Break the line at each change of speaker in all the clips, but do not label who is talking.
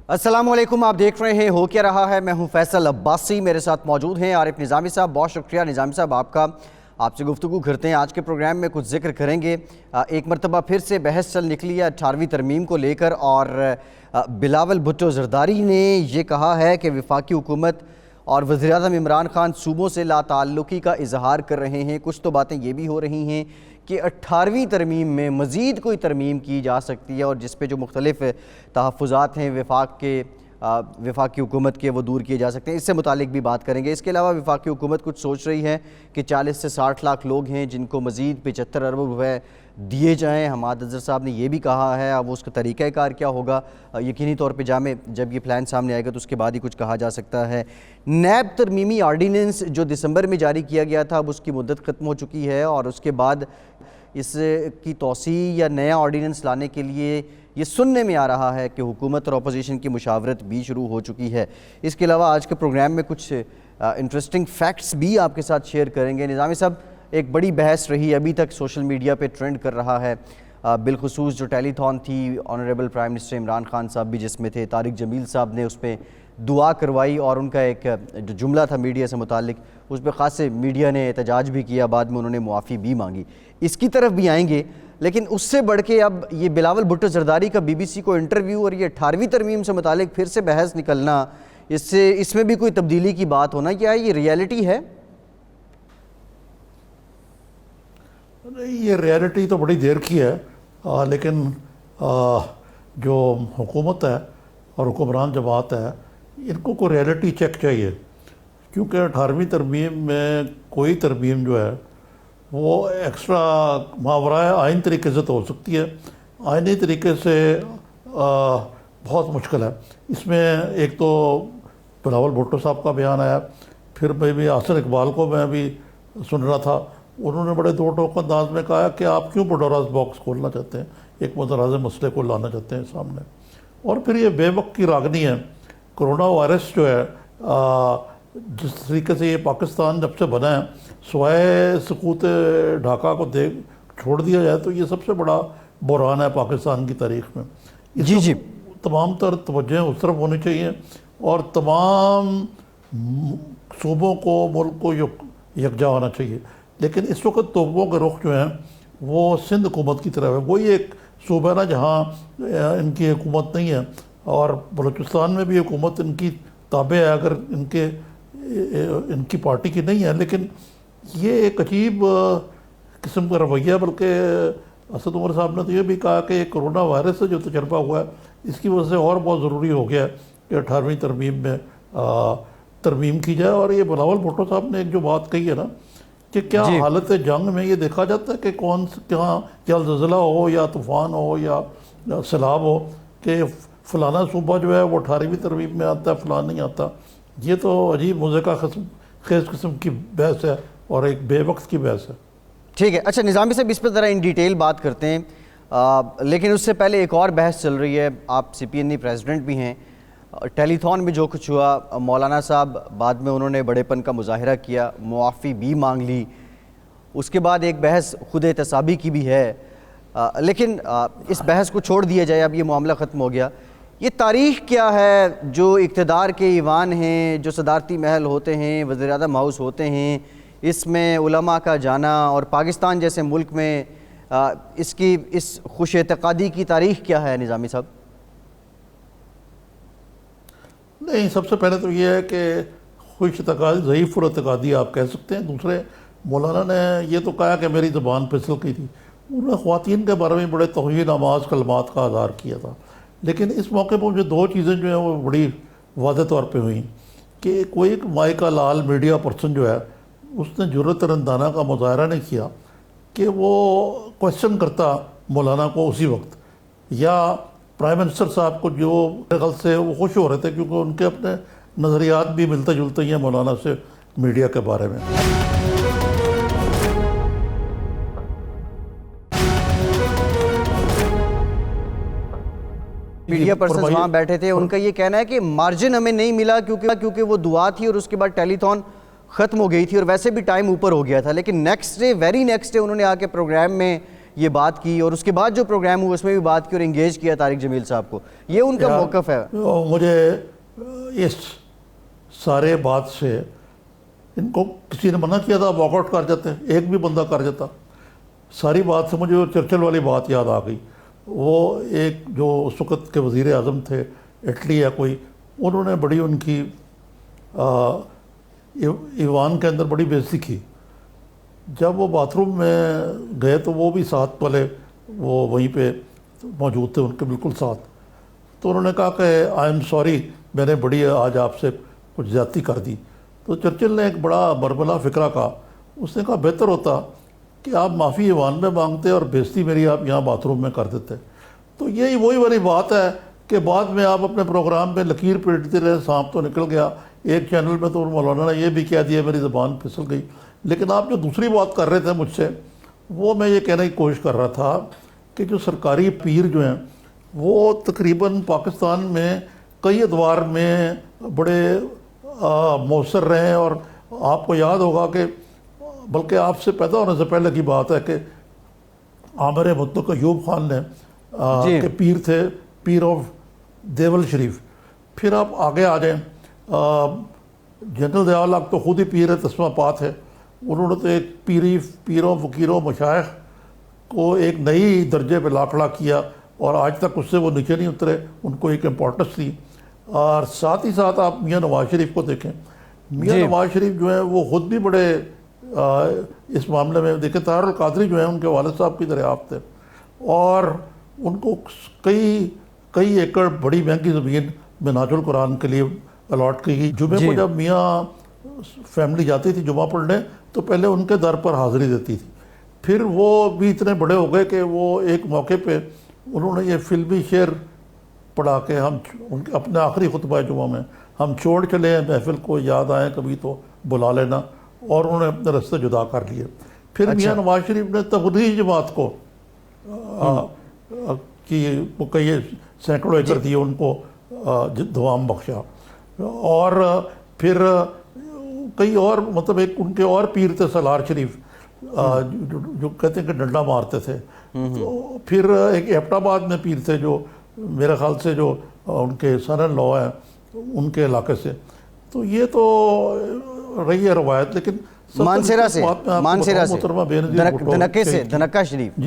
السلام علیکم، آپ دیکھ رہے ہیں ہو کیا رہا ہے۔ میں ہوں فیصل عباسی، میرے ساتھ موجود ہیں عارف نظامی صاحب۔ بہت شکریہ نظامی صاحب آپ سے گفتگو کرتے ہیں۔ آج کے پروگرام میں کچھ ذکر کریں گے۔ ایک مرتبہ پھر سے بحث چل نکلی ہے 18ویں ترمیم کو لے کر، اور بلاول بھٹو زرداری نے یہ کہا ہے کہ وفاقی حکومت اور وزیراعظم عمران خان صوبوں سے لا تعلقی کا اظہار کر رہے ہیں۔ کچھ تو باتیں یہ بھی ہو رہی ہیں کہ 18ویں ترمیم میں مزید کوئی ترمیم کی جا سکتی ہے، اور جس پہ جو مختلف تحفظات ہیں وفاقی حکومت کے، وہ دور کیے جا سکتے ہیں۔ اس سے متعلق بھی بات کریں گے۔ اس کے علاوہ وفاقی حکومت کچھ سوچ رہی ہے کہ 40 سے 60 لاکھ لوگ ہیں جن کو مزید 75 ارب روپے دیے جائیں۔ حماد اظہر صاحب نے یہ بھی کہا ہے، اب اس کا طریقہ کار کیا ہوگا یقینی طور پہ جب یہ پلان سامنے آئے گا تو اس کے بعد ہی کچھ کہا جا سکتا ہے۔ نیب ترمیمی آرڈیننس جو دسمبر میں جاری کیا گیا تھا، اب اس کی مدت ختم ہو چکی ہے، اور اس کے بعد اس کی توسیع یا نیا آرڈیننس لانے کے لیے یہ سننے میں آ رہا ہے کہ حکومت اور اپوزیشن کی مشاورت بھی شروع ہو چکی ہے۔ اس کے علاوہ آج کے پروگرام میں کچھ انٹرسٹنگ فیکٹس بھی آپ کے ساتھ شیئر کریں گے۔ نظامی صاحب، ایک بڑی بحث رہی، ابھی تک سوشل میڈیا پہ ٹرینڈ کر رہا ہے، بالخصوص جو ٹیلی تھون تھی، honourable prime minister Imran Khan صاحب بھی جس میں تھے، طارق جمیل صاحب نے اس پہ دعا کروائی، اور ان کا ایک جو جملہ تھا میڈیا سے متعلق، اس پہ خاصے میڈیا نے احتجاج بھی کیا، بعد میں انہوں نے معافی بھی مانگی۔ اس کی طرف بھی آئیں گے، لیکن اس سے بڑھ کے اب یہ بلاول بھٹو زرداری کا بی بی سی کو انٹرویو اور یہ 18ویں ترمیم سے متعلق پھر سے بحث نکلنا، اس میں بھی کوئی تبدیلی کی بات ہونا، کیا یہ ریالٹی ہے؟
یہ ریالٹی تو بڑی دیر کی ہے، لیکن جو حکومت ہے اور حکمران جماعت ہے، ان کو کوئی ریالٹی چیک چاہیے، کیونکہ 18ویں ترمیم میں کوئی ترمیم جو ہے وہ ایکسٹرا ماورائے آئین طریقے سے تو ہو سکتی ہے، آئینی طریقے سے بہت مشکل ہے۔ اس میں ایک تو بلاول بھٹو صاحب کا بیان آیا، پھر میں بھی حسن اقبال کو میں بھی سن رہا تھا، انہوں نے بڑے دو ٹوک انداز میں کہا کہ آپ کیوں پنڈوراز باکس کھولنا چاہتے ہیں، ایک متنازع مسئلے کو لانا چاہتے ہیں سامنے۔ اور پھر یہ بے وقت کی راگنی ہے، کرونا وائرس جو ہے، جس طریقے سے یہ پاکستان جب سے بنا ہے، سوائے سقوط ڈھاکہ کو چھوڑ دیا جائے تو یہ سب سے بڑا بحران ہے پاکستان کی تاریخ میں۔
جی
تمام تر توجہ اس طرف ہونی چاہیے، اور تمام صوبوں کو، ملک کو یکجا ہونا چاہیے۔ لیکن اس وقت توپوں کے رخ جو ہیں وہ سندھ حکومت کی طرف ہے، وہی ایک صوبہ ہے نا جہاں ان کی حکومت نہیں ہے، اور بلوچستان میں بھی حکومت ان کی تابع ہے، اگر ان کی پارٹی کی نہیں ہے، لیکن یہ ایک عجیب قسم کا رویہ۔ بلکہ اسد عمر صاحب نے تو یہ بھی کہا کہ کرونا وائرس سے جو تجربہ ہوا ہے، اس کی وجہ سے اور بہت ضروری ہو گیا ہے کہ 18ویں ترمیم میں ترمیم کی جائے۔ اور یہ بلاول بھٹو صاحب نے ایک جو بات کہی ہے نا کہ کیا حالت جنگ میں یہ دیکھا جاتا ہے کہ کہاں یا زلزلہ ہو یا طوفان ہو یا سیلاب ہو کہ فلانا صوبہ جو ہے وہ 18ویں ترمیم میں آتا ہے، فلان نہیں آتا۔ یہ تو عجیب مزے کا خیز قسم کی بحث ہے اور ایک بے وقت کی بحث ہے۔
ٹھیک ہے، اچھا نظامی صاحب، اس پہ ذرا ان ڈیٹیل بات کرتے ہیں، لیکن اس سے پہلے ایک اور بحث چل رہی ہے۔ آپ سی پی این ای پریزیڈنٹ بھی ہیں، ٹیلی تھون میں جو کچھ ہوا، مولانا صاحب بعد میں انہوں نے بڑے پن کا مظاہرہ کیا، معافی بھی مانگ لی، اس کے بعد ایک بحث خود احتسابی کی بھی ہے، لیکن اس بحث کو چھوڑ دیا جائے، اب یہ معاملہ ختم ہو گیا۔ یہ تاریخ کیا ہے جو اقتدار کے ایوان ہیں، جو صدارتی محل ہوتے ہیں، وزیر اعظم ہاؤس ہوتے ہیں، اس میں علماء کا جانا، اور پاکستان جیسے ملک میں اس خوش اعتقادی کی تاریخ کیا ہے نظامی صاحب؟
نہیں، سب سے پہلے تو یہ ہے کہ خوش اعتقادی، ضعیف الاعتقادی آپ کہہ سکتے ہیں۔ دوسرے، مولانا نے یہ تو کہا کہ میری زبان پھسل کی تھی، انہوں نے خواتین کے بارے میں بڑے توہین آمیز کلمات کا اظہار کیا تھا۔ لیکن اس موقع پر مجھے دو چیزیں جو ہیں وہ بڑی واضح طور پہ ہوئیں کہ کوئی ایک مائیکا لال میڈیا پرسن جو ہے، اس نے جرأت رندانہ کا مظاہرہ نہیں کیا کہ وہ کوشچن کرتا مولانا کو اسی وقت، یا پرائم منسٹر صاحب کو جو غلط سے وہ خوش ہو رہے تھے کیونکہ ان کے اپنے نظریات بھی ملتے جلتے ہی ہیں مولانا سے میڈیا کے بارے میں۔
میڈیا پرسنز وہاں بیٹھے تھے، ان کا یہ کہنا ہے کہ مارجن ہمیں نہیں ملا کیونکہ وہ دعا تھی، اور اس کے بعد ٹیلی تھون ختم ہو گئی تھی، اور ویسے بھی ٹائم اوپر ہو گیا تھا، لیکن ویری نیکسٹ ڈے انہوں نے آ کے پروگرام میں یہ بات کی اور اس کے بعد جو پروگرام ہوا اس میں بھی بات کی اور انگیج کیا طارق جمیل صاحب کو. یہ ان کا موقف ہے.
مجھے اس سارے بات سے ان کو کسی نے منع کیا تھا واک آؤٹ کر جاتے, ایک بھی بندہ کر جاتا. ساری بات سے مجھے چرچل والی بات یاد آ گئی. وہ ایک جو اس وقت کے وزیر اعظم تھے اٹلی یا کوئی, انہوں نے بڑی ان کی ایوان کے اندر بڑی بےعزتی کی. جب وہ باتھ روم میں گئے تو وہ بھی ساتھ والے وہ وہیں پہ موجود تھے ان کے بالکل ساتھ. تو انہوں نے کہا کہ آئی ایم سوری, میں نے بڑی آج آپ سے کچھ زیادتی کر دی. تو چرچل نے ایک بڑا بربلا فکرہ کہا. اس نے کہا بہتر ہوتا کہ آپ معافی ایوان میں مانگتے اور بےعزتی میری آپ یہاں باتھ روم میں کر دیتے. تو یہی وہی والی بات ہے کہ بعد میں آپ اپنے پروگرام پہ لکیر پیٹتے رہے, سانپ تو نکل گیا. ایک چینل میں تو مولانا نے یہ بھی کہہ دیا, میری زبان پھسل گئی. لیکن آپ جو دوسری بات کر رہے تھے مجھ سے, وہ میں یہ کہنے کی کوشش کر رہا تھا کہ جو سرکاری پیر جو ہیں وہ تقریباً پاکستان میں کئی ادوار میں بڑے مؤثر رہے ہیں. اور آپ کو یاد ہوگا کہ بلکہ آپ سے پیدا ہونے سے پہلے کی بات ہے کہ عامر مطلق ایوب خان نے کہ پیر تھے, پیر آف دیول شریف. پھر آپ آگے آ جائیں, جنرل ضیاء الحق تو خود ہی پیر ہے, تسمہ پات ہے. انہوں نے تو ایک پیروں فقیروں مشائخ کو ایک نئی درجے پہ لا کھڑا کیا اور آج تک اس سے وہ نیچے نہیں اترے. ان کو ایک امپورٹنس دی. اور ساتھ ہی ساتھ آپ میاں نواز شریف کو دیکھیں. میاں نواز شریف جو ہیں وہ خود بھی بڑے اس معاملے میں دیکھیں. طاہر القادری جو ہیں ان کے والد صاحب کی دریافت ہے اور ان کو کئی ایکڑ بڑی مہنگی زمین منہاج القرآن کے لیے الاٹ کی گئی. جمعے کو جب میاں فیملی جاتی تھی جمعہ پڑھنے تو پہلے ان کے در پر حاضری دیتی تھی. پھر وہ بھی اتنے بڑے ہو گئے کہ وہ ایک موقع پہ انہوں نے یہ فلمی شعر پڑھا کہ ہم اپنے آخری خطبہ جمعہ میں, ہم چھوڑ چلے ہیں محفل کو, یاد آئیں کبھی تو بلا لینا. اور انہوں نے اپنے رستے جدا کر لیے. پھر میاں نواز شریف نے تبلیغی جماعت کو کئی سینکڑوں ایکڑ دیے, ان کو دوام بخشا. اور پھر کئی اور مطلب ایک ان کے اور پیر تھے سالار شریف جو کہتے ہیں کہ ڈنڈا مارتے تھے. تو پھر ایک ایبٹ آباد میں پیر تھے جو میرے خیال سے جو ان کے سن ان لا ہیں ان کے علاقے سے. تو یہ تو رہی ہے روایت. لیکن
مانسیرا سے دھنکا شریف,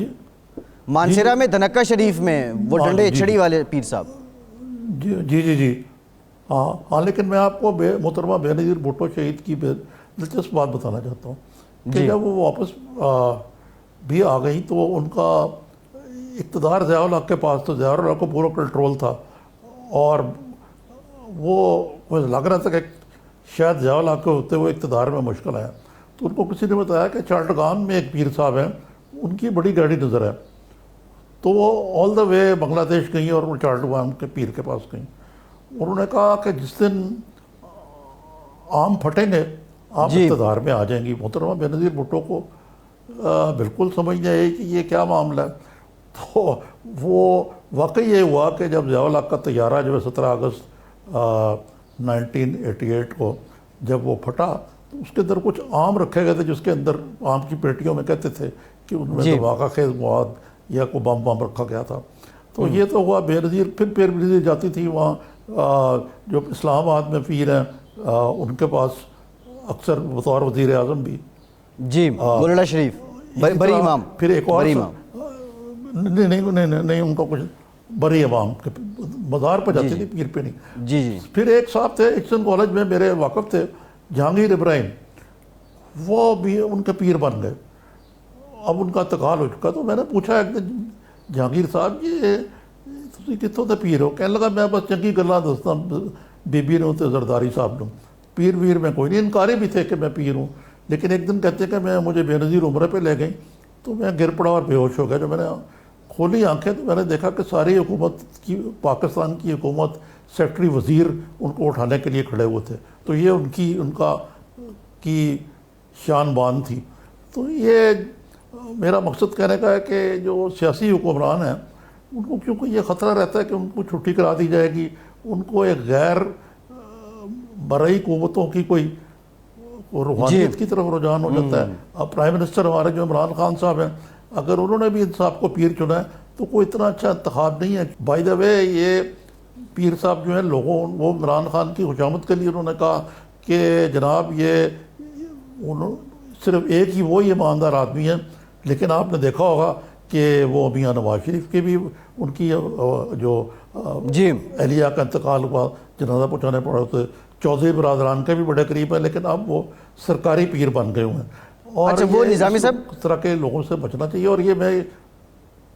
مانسیرا میں دھنکا شریف میں وہ ڈنڈے چھڑی والے پیر صاحب.
جی ہاں. لیکن میں آپ کو محترمہ بے نظیر بھٹو شہید کی دلچسپ بات بتانا چاہتا ہوں کہ جب وہ واپس بھی آ گئی تو ان کا اقتدار ضیاء الحق کے پاس تو ضیاء الحق کو پورا کنٹرول تھا. اور وہ لگ رہا تھا کہ شاید ضیاء الحق کے ہوتے ہوئے اقتدار میں مشکل ہے. تو ان کو کسی نے بتایا کہ چاٹگام میں ایک پیر صاحب ہیں, ان کی بڑی گاڑی نظر ہے. تو وہ آل دا وے بنگلہ دیش گئیں اور وہ چاٹگام کے پیر کے پاس گئیں. انہوں نے کہا کہ جس دن آم پھٹیں گے آپ اقتدار میں آ جائیں گی. محترمہ بے نظیر بھٹو کو بالکل سمجھ نہیں آئی کہ یہ کیا معاملہ ہے. تو وہ واقعی یہ ہوا کہ جب ضیاء الحق کا طیارہ جو ہے 17 اگست 1988 کو جب وہ پھٹا تو اس کے اندر کچھ آم رکھے گئے تھے جس کے اندر آم کی پیٹیوں میں کہتے تھے کہ ان میں دھماکہ خیز مواد یا کوئی بم رکھا گیا تھا. تو یہ تو ہوا بے نظیر. پھر بے نظیر جاتی تھی وہاں جو اسلام آباد میں پیر ہیں ان کے پاس اکثر بطور وزیر اعظم بھی.
جی گولڑا شریف بری امام.
پھر ایک اور نہیں ان کا کچھ بری امام کے مزار پہ جاتی تھی, پیر پہ نہیں.
جی
پھر ایک صاحب تھے ایکسن کالج میں میرے واقف تھے, جہانگیر ابراہیم, وہ بھی ان کے پیر بن گئے. اب ان کا انتقال ہو چکا. تو میں نے پوچھا ایک دن جہانگیر صاحب یہ تسی کتوں تے پیر ہو؟ کہنے لگا میں بس چنگی گلاں دستا بی بی نوں تے زرداری صاحب نوں, پیر ویر میں کوئی نہیں. انکاری بھی تھے کہ میں پیر ہوں. لیکن ایک دن کہتے کہ مجھے بے نظیر عمرے پہ لے گئیں تو میں گر پڑا اور بے ہوش ہو گیا. جب میں نے کھولی آنکھیں تو میں نے دیکھا کہ ساری حکومت کی, پاکستان کی حکومت, سیکٹری وزیر ان کو اٹھانے کے لیے کھڑے ہوئے تھے. تو یہ ان کی شان بان تھی. تو یہ میرا مقصد کہنے کا ہے کہ جو سیاسی حکمران ہیں ان کو کیونکہ یہ خطرہ رہتا ہے کہ ان کو چھٹی کرا دی جائے گی, ان کو ایک غیر برئی قوتوں کی کوئی روحانیت کی طرف رجحان ہو جاتا ہے. اب پرائم منسٹر ہمارے جو عمران خان صاحب ہیں اگر انہوں نے بھی صاحب کو پیر چنا ہے تو کوئی اتنا اچھا انتخاب نہیں ہے. بائی دا وے یہ پیر صاحب جو ہیں لوگوں وہ عمران خان کی خوشامد کے لیے انہوں نے کہا کہ جناب یہ صرف ایک ہی وہ ایماندار آدمی ہے، لیکن آپ نے دیکھا ہوگا کہ وہ میاں نواز شریف کے بھی ان کی جو
جی
اہلیہ کا انتقال ہوا، جنازہ پہنچانے پڑا تو چودھری برادران کے بھی بڑے قریب ہیں، لیکن اب وہ سرکاری پیر بن گئے ہوئے ہیں. اور
اچھا وہ نظامی صاحب
اس طرح کے لوگوں سے بچنا چاہیے. اور یہ میں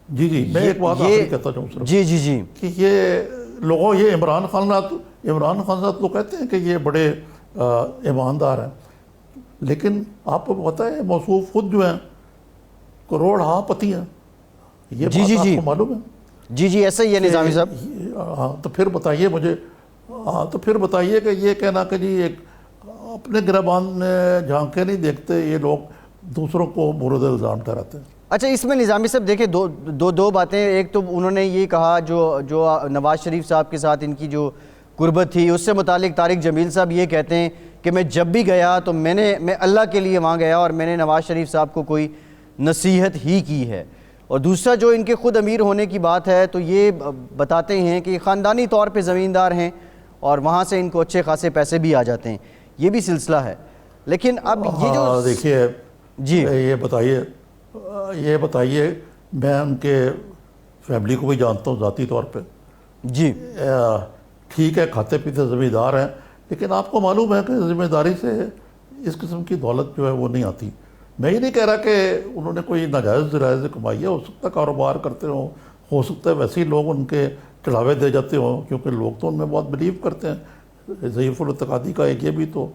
میں ایک بات آخری کہتا چاہوں صرف
جی
کہ یہ لوگوں یہ عمران خان صاحب لوگ کہتے ہیں کہ یہ بڑے ایماندار ہیں، لیکن آپ کو پتہ ہے موصوف خود جو ہیں کروڑ پتی ہیں. یہ بات آپ کو معلوم ہے؟
جی ایسا ہی ہے نظامی صاحب.
ہاں تو پھر بتائیے مجھے، تو پھر بتائیے کہ یہ کہنا کہ جی ایک اپنے گربان میں جھانکے نہیں دیکھتے یہ لوگ، دوسروں کو مورد الزام ٹھہراتے ہیں.
اچھا اس میں نظامی صاحب دیکھیں دو باتیں. ایک تو انہوں نے یہ کہا جو نواز شریف صاحب کے ساتھ ان کی جو قربت تھی اس سے متعلق طارق جمیل صاحب یہ کہتے ہیں کہ میں جب بھی گیا تو میں اللہ کے لیے وہاں گیا اور میں نے نواز شریف صاحب کو کوئی نصیحت ہی کی ہے. اور دوسرا جو ان کے خود امیر ہونے کی بات ہے تو یہ بتاتے ہیں کہ خاندانی طور پہ زمیندار ہیں اور وہاں سے ان کو اچھے خاصے پیسے بھی آ جاتے ہیں. یہ بھی سلسلہ ہے. لیکن اب یہ جو
دیکھیے
جی
یہ بتائیے میں ان کے فیملی کو بھی جانتا ہوں ذاتی طور پہ.
جی
ٹھیک ہے کھاتے پیتے زمیندار ہیں، لیکن آپ کو معلوم ہے کہ ذمہ داری سے اس قسم کی دولت جو ہے وہ نہیں آتی. میں یہ نہیں کہہ رہا کہ انہوں نے کوئی ناجائز ذرائع سے کمائی ہے، ہو سکتا ہے کاروبار کرتے ہو سکتا ہے ویسے ہی لوگ ان کے چڑھاوے دے جاتے ہوں، کیونکہ لوگ تو ان میں بہت بلیو کرتے ہیں. ضعیف الاعتقادی کا ایک یہ بھی تو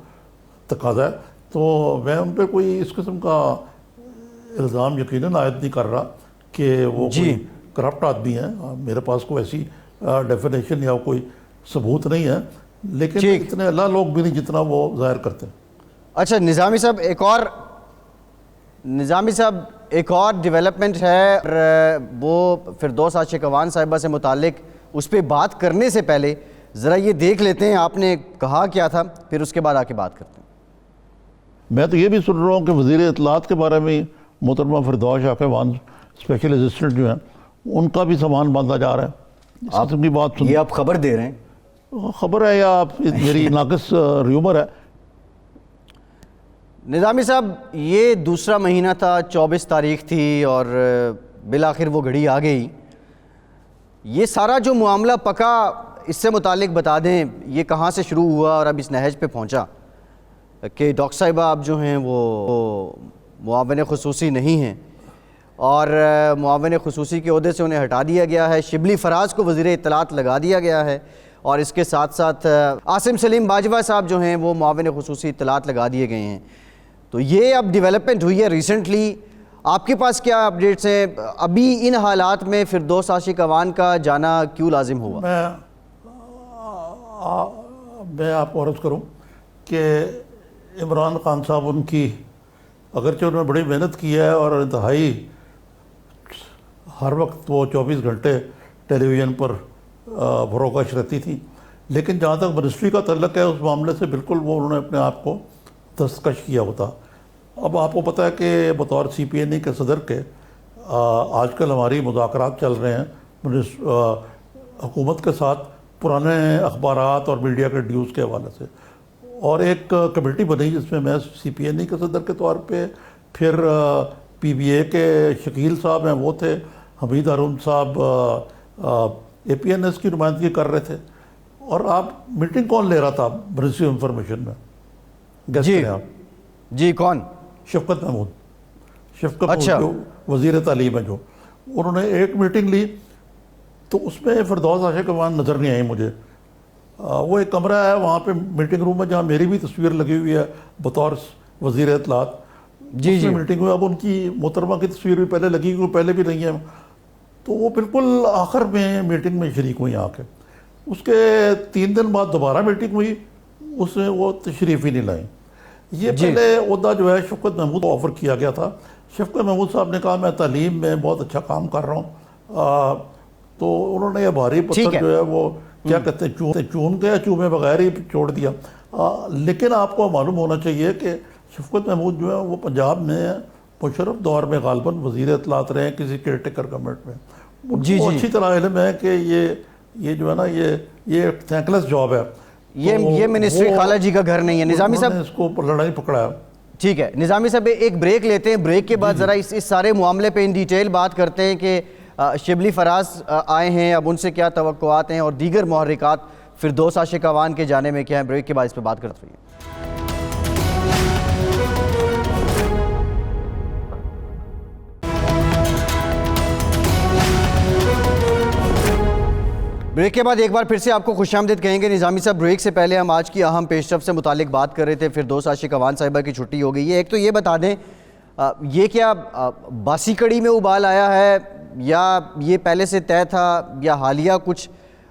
تقاضا ہے. تو میں ان پہ کوئی اس قسم کا الزام یقیناً عائد نہیں کر رہا کہ وہ کوئی کرپٹ آدمی ہے. میرے پاس کوئی ایسی ڈیفینیشن یا کوئی ثبوت نہیں ہے، لیکن اتنے اللہ لوگ بھی نہیں جتنا وہ ظاہر کرتے ہیں.
اچھا نظامی صاحب ایک اور ڈیولپمنٹ ہے، وہ فردوس عاشق اعوان صاحبہ سے متعلق اس پہ بات کرنے سے پہلے ذرا یہ دیکھ لیتے ہیں آپ نے کہا کیا تھا، پھر اس کے بعد آ کے بات کرتے ہیں.
میں تو یہ بھی سن رہا ہوں کہ وزیر اطلاعات کے بارے میں محترمہ فردوس عاشق اعوان اسپیشل اسسٹنٹ جو ہیں ان کا بھی سامان باندھا جا رہا ہے. آپ کی بات سن،
یہ آپ خبر دے رہے ہیں؟
خبر ہے یا آپ میری ناقص ریومر ہے؟
نظامی صاحب یہ دوسرا مہینہ تھا، 24 تاریخ تھی اور بالآخر وہ گھڑی آ گئی. یہ سارا جو معاملہ پکا اس سے متعلق بتا دیں، یہ کہاں سے شروع ہوا اور اب اس نہج پہ پہنچا کہ ڈاکٹر صاحبہ آپ جو ہیں وہ معاون خصوصی نہیں ہیں اور معاون خصوصی کے عہدے سے انہیں ہٹا دیا گیا ہے. شبلی فراز کو وزیر اطلاعات لگا دیا گیا ہے اور اس کے ساتھ ساتھ عاصم سلیم باجوہ صاحب جو ہیں وہ معاون خصوصی اطلاعات لگا دیے گئے ہیں. تو یہ اب ڈیولپمنٹ ہوئی ہے ریسنٹلی. آپ کے پاس کیا اپڈیٹس ہیں ابھی ان حالات میں فردوس عاشق اعوان کا جانا کیوں لازم ہوا؟
میں آپ کو عرض کروں کہ عمران خان صاحب ان کی اگرچہ انہوں نے بڑی محنت کی ہے اور انتہائی ہر وقت وہ 24 گھنٹے ٹیلی ویژن پر فروغش رہتی تھی، لیکن جہاں تک منسٹری کا تعلق ہے اس معاملے سے بالکل وہ انہوں نے اپنے آپ کو دستکش کیا ہوتا. اب آپ کو پتہ ہے کہ بطور CPNE کے صدر کے آج کل ہماری مذاکرات چل رہے ہیں حکومت کے ساتھ پرانے اخبارات اور میڈیا کے ڈیوز کے حوالے سے، اور ایک کمیٹی بنی جس میں CPNE کے صدر کے طور پہ، پھر PBA کے شکیل صاحب ہیں وہ تھے، حمید ہارون صاحب APNS کی نمائندگی کر رہے تھے. اور آپ میٹنگ کون لے رہا تھا منسٹری انفارمیشن میں؟
جی کون؟
شفقت محمود جو وزیر تعلیم ہے، جو انہوں نے ایک میٹنگ لی تو اس میں فردوس عاشق اعوان نظر نہیں آئی مجھے. وہ ایک کمرہ ہے وہاں پہ میٹنگ روم میں جہاں میری بھی تصویر لگی ہوئی ہے بطور وزیر اطلاعات. اس میں میٹنگ ہوئی. اب ان کی محترمہ کی تصویر بھی پہلے لگی ہوئی، پہلے بھی نہیں ہے، تو وہ بالکل آخر میں میٹنگ میں شریک ہوئی آ کے. اس کے 3 دن بعد دوبارہ میٹنگ ہوئی، اس میں وہ تشریف ہی نہیں لائیں. یہ پہلے عہدہ جو ہے شفقت محمود کو آفر کیا گیا تھا. شفقت محمود صاحب نے کہا میں تعلیم میں بہت اچھا کام کر رہا ہوں، تو انہوں نے یہ بھاری پتھر جو ہے وہ کیا کہتے ہیں چون کے چومے بغیر ہی چھوڑ دیا. لیکن آپ کو معلوم ہونا چاہیے کہ شفقت محمود جو ہے وہ پنجاب میں مشرف دور میں غالباً وزیر اطلاعات رہے ہیں کسی کیئر ٹیکر گورنمنٹ میں. ان
جی
کو
جی
اچھی طرح علم ہے کہ یہ جو ہے نا یہ ایک تھینکلیس جاب ہے.
یہ منسٹری خالہ جی کا گھر نہیں ہے. نظامی صاحب
اس کو لڑائی پکڑا ہے.
ٹھیک ہے نظامی صاحب ایک بریک لیتے ہیں, بریک کے بعد ذرا اس سارے معاملے پہ ان ڈیٹیل بات کرتے ہیں کہ شبلی فراز آئے ہیں, اب ان سے کیا توقعات ہیں اور دیگر محرکات فردوس عاشق اعوان کے جانے میں کیا ہیں. بریک کے بعد اس پہ بات کرتے ہیں. بریک کے بعد ایک بار پھر سے آپ کو خوش آمدید کہیں گے. نظامی صاحب بریک سے پہلے ہم آج کی اہم پیش رفت سے متعلق بات کر رہے تھے. فردوس عاشق اعوان صاحبہ کی چھٹی ہو گئی ہے. ایک تو یہ بتا دیں یہ کیا باسی کڑی میں ابال آیا ہے یا یہ پہلے سے طے تھا یا حالیہ کچھ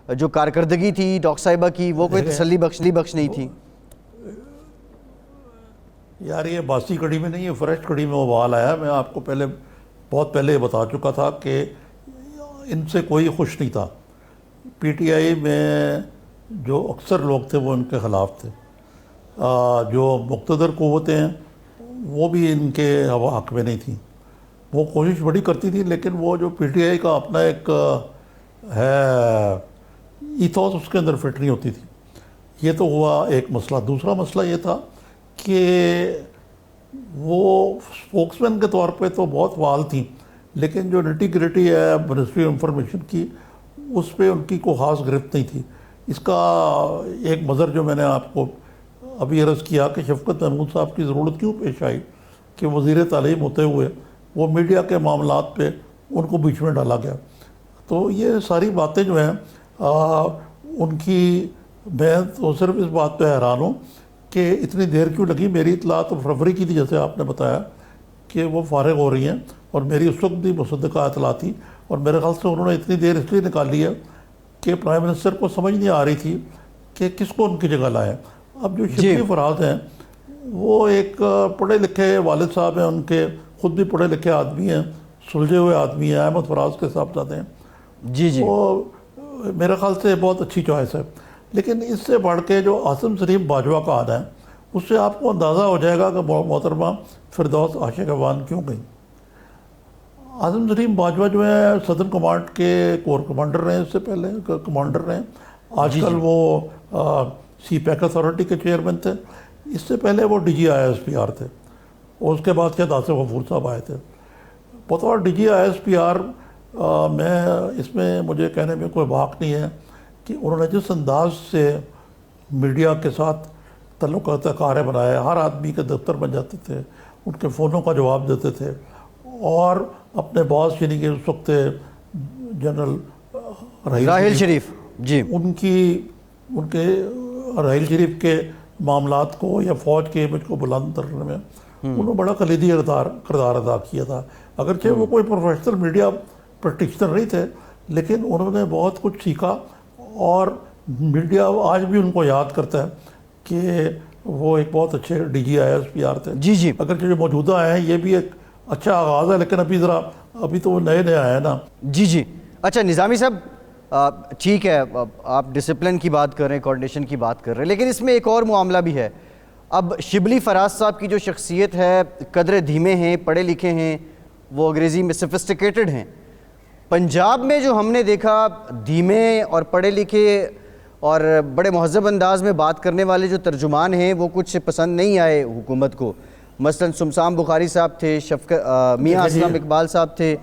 جو کارکردگی تھی ڈاکٹر صاحبہ کی وہ کوئی تسلی بخش نہیں تھی؟
یار یہ باسی کڑی میں نہیں, یہ فریش کڑی میں ابال آیا. میں آپ کو بہت پہلے بتا چکا تھا کہ ان سے کوئی خوش نہیں تھا. پی ٹی آئی میں جو اکثر لوگ تھے وہ ان کے خلاف تھے. جو مقتدر قوتیں ہیں وہ بھی ان کے حق میں نہیں تھیں. وہ کوشش بڑی کرتی تھی لیکن وہ جو پی ٹی آئی کا اپنا ایک ہے ایتھوس اس کے اندر فٹ نہیں ہوتی تھی. یہ تو ہوا ایک مسئلہ. دوسرا مسئلہ یہ تھا کہ وہ اسپوکس مین کے طور پہ تو بہت فعال تھیں لیکن جو نٹی گریٹی ہے منسٹری آف انفارمیشن کی اس پہ ان کی کوئی خاص گرفت نہیں تھی. اس کا ایک مظہر جو میں نے آپ کو ابھی عرض کیا کہ شفقت محمود صاحب کی ضرورت کیوں پیش آئی کہ وزیر تعلیم ہوتے ہوئے وہ میڈیا کے معاملات پہ ان کو بیچ میں ڈالا گیا. تو یہ ساری باتیں جو ہیں ان کی, میں تو صرف اس بات پہ حیران ہوں کہ اتنی دیر کیوں لگی. میری اطلاع تو فروری کی تھی جیسے آپ نے بتایا کہ وہ فارغ ہو رہی ہیں اور میری اس وقت بھی مصدقہ اطلاع تھی اور میرے خیال سے انہوں نے اتنی دیر اس لیے نکالی ہے کہ پرائم منسٹر کو سمجھ نہیں آ رہی تھی کہ کس کو ان کی جگہ لائے. اب جو شبلی فراز ہیں وہ ایک پڑھے لکھے والد صاحب ہیں, ان کے خود بھی پڑھے لکھے آدمی ہیں, سلجھے ہوئے آدمی ہیں, احمد فراز کے صاحبزادے ہیں.
جی
وہ میرے خیال سے بہت اچھی چوائس ہے. لیکن اس سے بڑھ کے جو عاصم سلیم باجوہ کا آنا ہے اس سے آپ کو اندازہ ہو جائے گا کہ محترمہ فردوس عاشق اعوان کیوں گئی. عاصم سلیم باجوہ جو ہے صدر کمانڈ کے کور کمانڈر رہے, اس سے پہلے کمانڈر رہے. آج کل وہ سی پیک اتھارٹی کے چیئرمین تھے. اس سے پہلے وہ D G I S P R تھے اور اس کے بعد شاید آصف غفور صاحب آئے تھے. بطور D G I S P R میں اس میں مجھے کہنے میں کوئی بھاک نہیں ہے کہ انہوں نے جس انداز سے میڈیا کے ساتھ تعلقات کارے بنائے, ہر آدمی کے دفتر بن جاتے تھے, ان کے فونوں کا جواب دیتے تھے اور اپنے باس یعنی کہ اس وقت جنرل
راحیل شریف جی
ان کے راحیل شریف کے معاملات کو یا فوج کے امیج کو بلند کرنے میں انہوں نے بڑا کلیدی کردار ادا کیا تھا. اگرچہ وہ کوئی پروفیشنل میڈیا پریکٹیشنر نہیں تھے لیکن انہوں نے بہت کچھ سیکھا اور میڈیا آج بھی ان کو یاد کرتا ہے کہ وہ ایک بہت اچھے D G I S P R تھے.
جی جی
اگرچہ جو موجودہ ہیں یہ بھی ایک اچھا آغاز ہے لیکن ابھی تو وہ نئے آئے ہیں نا.
جی اچھا نظامی صاحب ٹھیک ہے آپ ڈسپلن کی بات کر رہے ہیں, کوارڈینیشن کی بات کر رہے ہیں, لیکن اس میں ایک اور معاملہ بھی ہے. اب شبلی فراز صاحب کی جو شخصیت ہے قدرے دھیمے ہیں, پڑھے لکھے ہیں, وہ انگریزی میں سفسٹیکیٹڈ ہیں. پنجاب میں جو ہم نے دیکھا دھیمے اور پڑھے لکھے اور بڑے مہذب انداز میں بات کرنے والے جو ترجمان ہیں وہ کچھ پسند نہیں آئے حکومت کو. مثلا سمسام بخاری صاحب تھے, میاں اسلم اقبال صاحب تھے.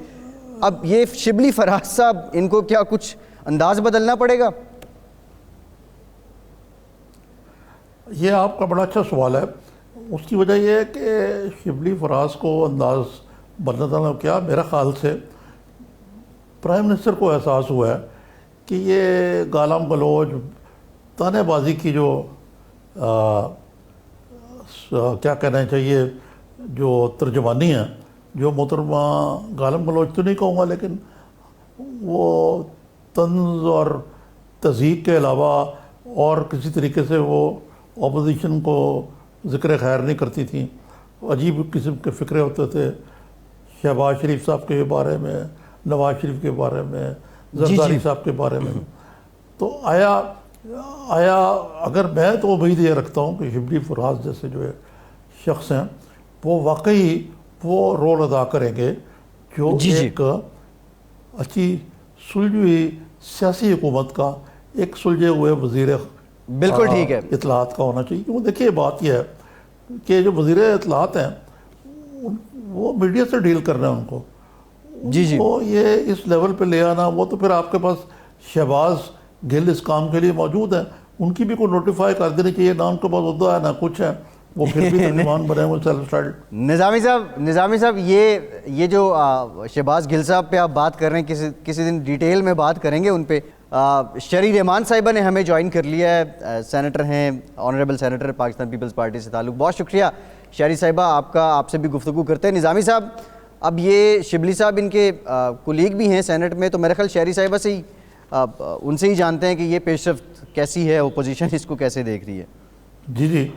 اب یہ شبلی فراز صاحب ان کو کیا کچھ انداز بدلنا پڑے گا؟
یہ آپ کا بڑا اچھا سوال ہے. اس کی وجہ یہ ہے کہ شبلی فراز کو انداز بدلنا کیا, میرا خیال سے پرائم منسٹر کو احساس ہوا ہے کہ یہ گالم گلوچ تانے بازی کی جو کیا کہنا چاہیے جو ترجمانی ہے, جو محترمہ گالم گلوچ تو نہیں کہوں گا لیکن وہ طنز اور تہذیب کے علاوہ اور کسی طریقے سے وہ اپوزیشن کو ذکر خیر نہیں کرتی تھیں. عجیب قسم کے فکرے ہوتے تھے شہباز شریف صاحب کے بارے میں, نواز شریف کے بارے میں, زرداری صاحب کے بارے میں. تو آیا اگر میں تو امید یہ رکھتا ہوں کہ شبلی فراز جیسے جو ہے شخص ہیں وہ واقعی وہ رول ادا کریں گے جو ایک اچھی سلجھی ہوئی سیاسی حکومت کا ایک سلجھے ہوئے وزیر
بالکل ٹھیک ہے
اطلاعات کا ہونا چاہیے. کیونکہ دیکھیے بات یہ ہے کہ جو وزیر اطلاعات ہیں وہ میڈیا سے ڈیل کرنا ہے ان کو. وہ یہ اس لیول پہ لے آنا, وہ تو پھر آپ کے پاس شہباز گل اس کام کے لیے موجود ہیں, ان کی بھی کوئی نوٹیفائی کر دینی چاہیے. نہ ان کے پاس عہدہ ہے نہ کچھ ہے, وہ پھر بھی ترجمان بنے ہوئے سیلف اسٹائلڈ.
نظامی صاحب یہ جو شہباز گل صاحب پہ آپ بات کر رہے ہیں, کسی دن ڈیٹیل میں بات کریں گے ان پہ. شہری رحمان صاحبہ نے ہمیں جوائن کر لیا ہے, سینیٹر ہیں, آنریبل سینیٹر پاکستان پیپلز پارٹی سے تعلق. بہت شکریہ شہری صاحبہ آپ سے بھی گفتگو کرتے ہیں. نظامی صاحب, اب یہ شبلی صاحب ان کے کولیگ بھی ہیں سینٹ میں, تو میرے خیال شہری صاحبہ سے ہی ان سے ہی جانتے ہیں کہ یہ پیش رفت کیسی ہے, اپوزیشن اس کو کیسے دیکھ رہی ہے.
جی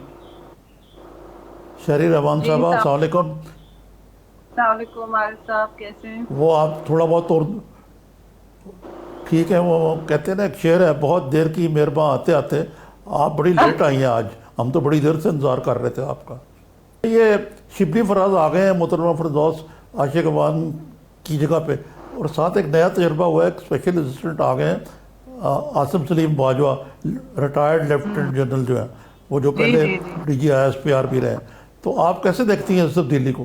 شہری رحمان صاحبہ السلام علیکم.
السلام علیکم عارف صاحب, کیسے ہیں؟
وہ آپ تھوڑا بہت اور ٹھیک ہے. وہ کہتے ہیں نا ایک شعر ہے, بہت دیر کی مہرباں آتے آتے, آپ بڑی لیٹ آئی ہیں آج, ہم تو بڑی دیر سے انتظار کر رہے تھے آپ کا. یہ شبلی فراز آ گئے ہیں محترمہ فردوس عاشق امان کی جگہ پہ, اور ساتھ ایک نیا تجربہ ہوا ہے, ایک اسپیشل اسسٹنٹ آ گئے ہیں Asim Saleem Bajwa, retired lieutenant general جو ہیں, وہ جو پہلے D G I S P R بھی رہے. تو آپ کیسے دیکھتی ہیں اس تبدیلی کو؟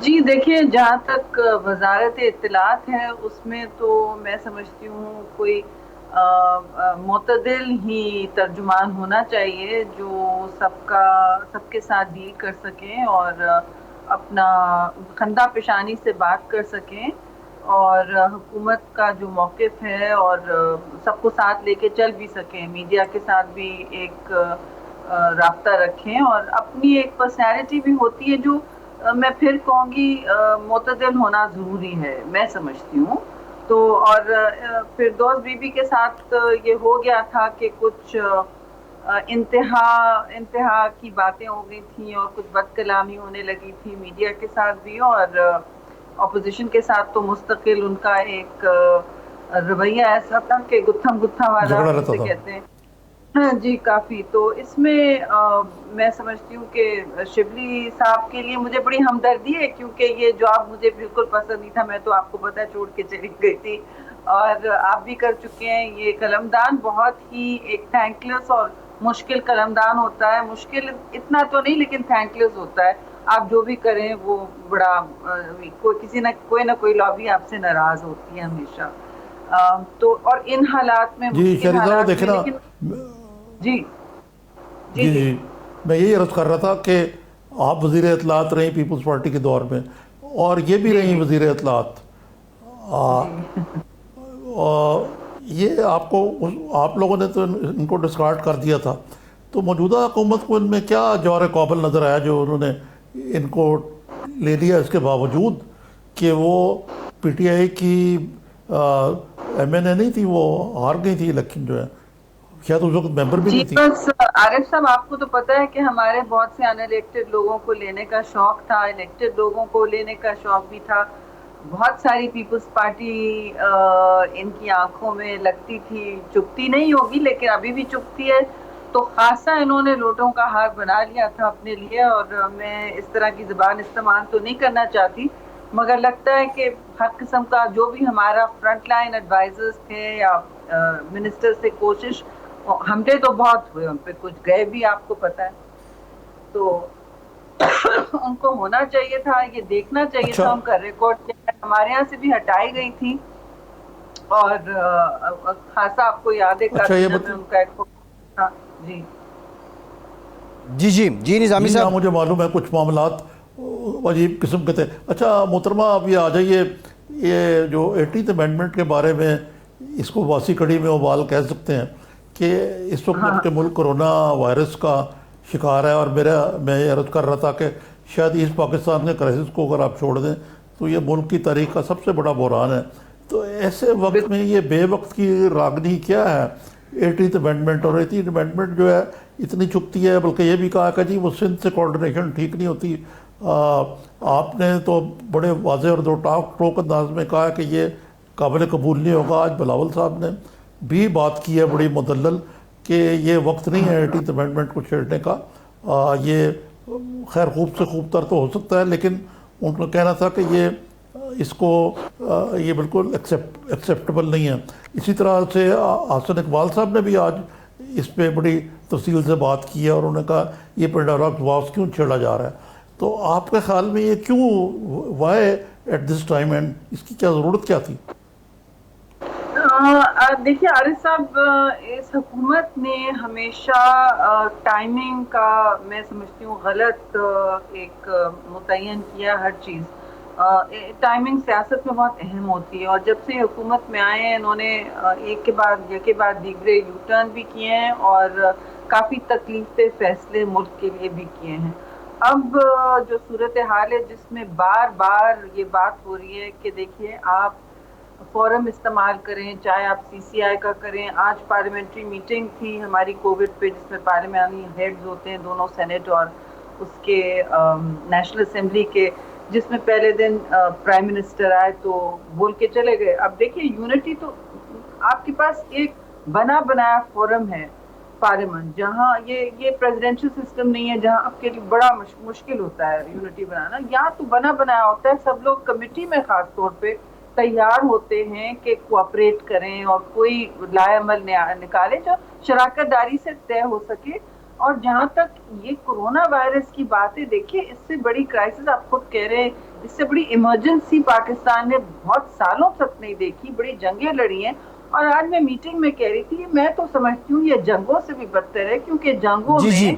جی دیکھیں, جہاں تک وزارت اطلاعات ہے اس میں تو میں سمجھتی ہوں کوئی معتدل ہی ترجمان ہونا چاہیے جو سب کے ساتھ ڈیل کر سکیں اور اپنا خندہ پیشانی سے بات کر سکیں, اور حکومت کا جو موقف ہے اور سب کو ساتھ لے کے چل بھی سکیں, میڈیا کے ساتھ بھی ایک رابطہ رکھیں, اور اپنی ایک پرسنالٹی بھی ہوتی ہے جو میں پھر کہوں گی معتدل ہونا ضروری ہے, میں سمجھتی ہوں. تو اور فردوس بی بی کے ساتھ یہ ہو گیا تھا کہ کچھ انتہا کی باتیں ہو گئی تھیں اور کچھ بد کلامی ہونے لگی تھی میڈیا کے ساتھ بھی, اور اپوزیشن کے ساتھ تو مستقل ان کا ایک رویہ ایسا تھا کہ گتھا والا جسے کہتے ہیں. ہاں جی کافی. تو اس میں میں سمجھتی ہوں کہ شبلی صاحب کے لیے مجھے بڑی ہمدردی ہے, کیونکہ یہ جاب مجھے بالکل پسند نہیں تھا. میں تو آپ کو پتہ ہے چھوڑ کے چلی گئی تھی, اور آپ بھی کر چکے ہیں. یہ قلمدان بہت ہی ایک تھینکلیس اور مشکل قلمدان ہوتا ہے, مشکل اتنا تو نہیں لیکن تھینکلیس ہوتا ہے. آپ جو بھی کریں وہ بڑا کوئی نہ کوئی لابی آپ سے ناراض ہوتی ہے ہمیشہ. تو اور ان حالات میں
جی شہری صاحب دیکھنا, جی میں یہی عرض کر رہا تھا کہ آپ وزیر اطلاعات رہی پیپلز پارٹی کے دور میں, اور یہ بھی رہی وزیر اطلاعات. یہ آپ لوگوں نے تو ان کو ڈسکارڈ کر دیا تھا, تو موجودہ حکومت کو ان میں کیا جوہر قابل نظر آیا جو انہوں نے ان کو لے لیا, اس کے باوجود کہ وہ پی ٹی آئی کی ایم این اے نہیں تھی, وہ ہار گئی تھی الیکشن جو ہے, شاید اس وقت ممبر بھی نہیں تھی.
بس عارف صاحب آپ کو تو پتہ ہے کہ ہمارے بہت سے ان الیکٹڈ لوگوں کو لینے کا شوق تھا, الیکٹڈ لوگوں کو لینے کا شوق بھی تھا. بہت ساری پیپلز پارٹی ان کی آنکھوں میں لگتی تھی, چپتی نہیں ہوگی لیکن ابھی بھی چپتی ہے. تو خاصا انہوں نے لوٹوں کا ہار بنا لیا تھا اپنے لیے, اور میں اس طرح کی زبان استعمال تو نہیں کرنا چاہتی, مگر لگتا ہے کہ ہر قسم کا جو بھی ہمارا فرنٹ لائن ایڈوائزرز تھے یا منسٹر سے کوشش, حملے تو بہت ہوئے ان پہ, کچھ گئے بھی آپ کو پتہ ہے, تو ان کو ہونا چاہیے تھا, یہ دیکھنا چاہیے تھا ان کا ریکارڈ ہمارے یہاں سے بھی ہٹائی گئی تھی. اور خاصا آپ کو یاد ہے کابینہ میں ان کا ایک تھا.
جی نظامی صاحب,
مجھے معلوم ہے کچھ معاملات عجیب قسم کے تھے. اچھا محترمہ آپ یہ آ جائیے, یہ جو 18th امینڈمنٹ کے بارے میں اس کو واسی کڑی میں ابال کہہ سکتے ہیں کہ اس وقت جب کہ ملک کرونا وائرس کا شکار ہے, اور میں یہ عرض کر رہا تھا کہ شاید اس پاکستان کے کرائسس کو اگر آپ چھوڑ دیں تو یہ ملک کی تاریخ کا سب سے بڑا بحران ہے. تو ایسے وقت میں یہ بے وقت کی راگنی کیا ہے 18th امینڈمنٹ؟ اور 18th امینڈمنٹ جو ہے اتنی چکتی ہے, بلکہ یہ بھی کہا کہ جی وہ سندھ سے کوارڈینیشن ٹھیک نہیں ہوتی. آپ نے تو بڑے واضح اور دو ٹوک انداز میں کہا کہ یہ قابل قبول نہیں ہوگا. آج بلاول صاحب نے بھی بات کی ہے بڑی مدلل کہ یہ وقت نہیں ہے 18th امینڈمنٹ کو چھیڑنے کا, یہ خیر خوب سے خوب تر تو ہو سکتا ہے، لیکن ان کا کہنا تھا کہ یہ اس کو یہ بالکل ایکسیپٹیبل نہیں ہے۔ اسی طرح سے حسن اقبال صاحب نے بھی آج اس پہ بڑی تفصیل سے بات کی ہے، اور انہوں نے کہا یہ پیراڈاکس واپس کیوں چھیڑا جا رہا ہے۔ تو آپ کے خیال میں یہ کیوں، why at this time, and اس کی کیا ضرورت کیا تھی؟
دیکھیے عارف صاحب، اس حکومت نے ہمیشہ ٹائمنگ کا میں سمجھتی ہوں غلط ایک متعین کیا ہر چیز۔ ٹائمنگ سیاست میں بہت اہم ہوتی ہے، اور جب سے حکومت میں آئے ہیں انہوں نے ایک کے بعد دیگرے یو ٹرن بھی کیے ہیں، اور کافی تکلیف فیصلے ملک کے لیے بھی کیے ہیں۔ اب جو صورتحال ہے جس میں بار بار یہ بات ہو رہی ہے کہ دیکھیے آپ فورم استعمال کریں، چاہے آپ سی سی آئی کا کریں۔ آج پارلیمنٹری میٹنگ تھی ہماری کووڈ پہ، جس میں پارلیمانی ہیڈز ہوتے ہیں دونوں، سینٹ اور اس کے نیشنل اسمبلی کے، جس میں پہلے دن پرائم منسٹر آئے تو بول کے چلے گئے۔ اب دیکھیے یونٹی تو آپ کے پاس ایک بنا بنایا فورم ہے پارلیمنٹ، جہاں یہ پریزیڈینشل سسٹم نہیں ہے جہاں آپ کے لیے بڑا مشکل ہوتا ہے یونٹی بنانا۔ یہاں تو بنا بنایا ہوتا ہے، سب لوگ کمیٹی میں خاص طور پہ تیار ہوتے ہیں کہ کوآپریٹ کریں اور کوئی لائے عمل نکالے جو شراکت داری سے طے ہو سکے۔ اور جہاں تک یہ کورونا وائرس کی باتیں، دیکھیے اس سے بڑی کرائسس، آپ خود کہہ رہے ہیں، اس سے بڑی ایمرجنسی پاکستان نے بہت سالوں تک نہیں دیکھی، بڑی جنگیں لڑی ہیں۔ اور آج میں میٹنگ میں کہہ رہی تھی، میں تو سمجھتی ہوں یہ جنگوں سے بھی بدتر ہے، کیونکہ جنگوں میں